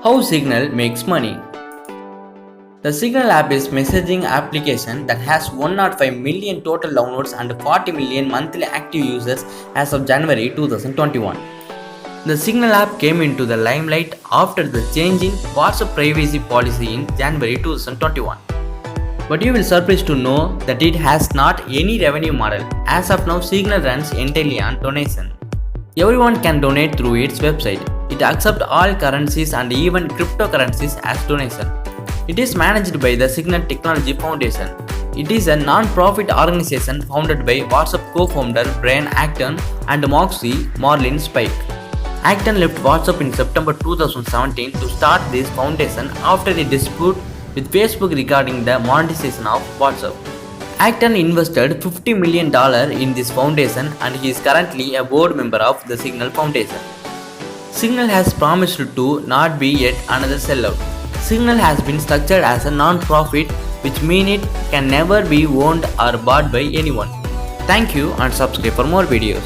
How Signal makes money. The Signal app is a messaging application that has 105 million total downloads and 40 million monthly active users as of January 2021. The Signal app came into the limelight after the change in WhatsApp privacy policy in January 2021. But you will be surprised to know that it has not any revenue model. As of now, Signal runs entirely on donation. Everyone can donate through its website. It accepts all currencies and even cryptocurrencies as donation. It is managed by the Signal Technology Foundation. It is a non-profit organization founded by WhatsApp co-founder Brian Acton and Moxie Marlin Spike. Acton left WhatsApp in September 2017 to start this foundation after a dispute with Facebook regarding the monetization of WhatsApp. Acton invested $50 million in this foundation and he is currently a board member of the Signal Foundation. Signal has promised to not be yet another sellout. Signal has been structured as a non-profit, which means it can never be owned or bought by anyone. Thank you and subscribe for more videos.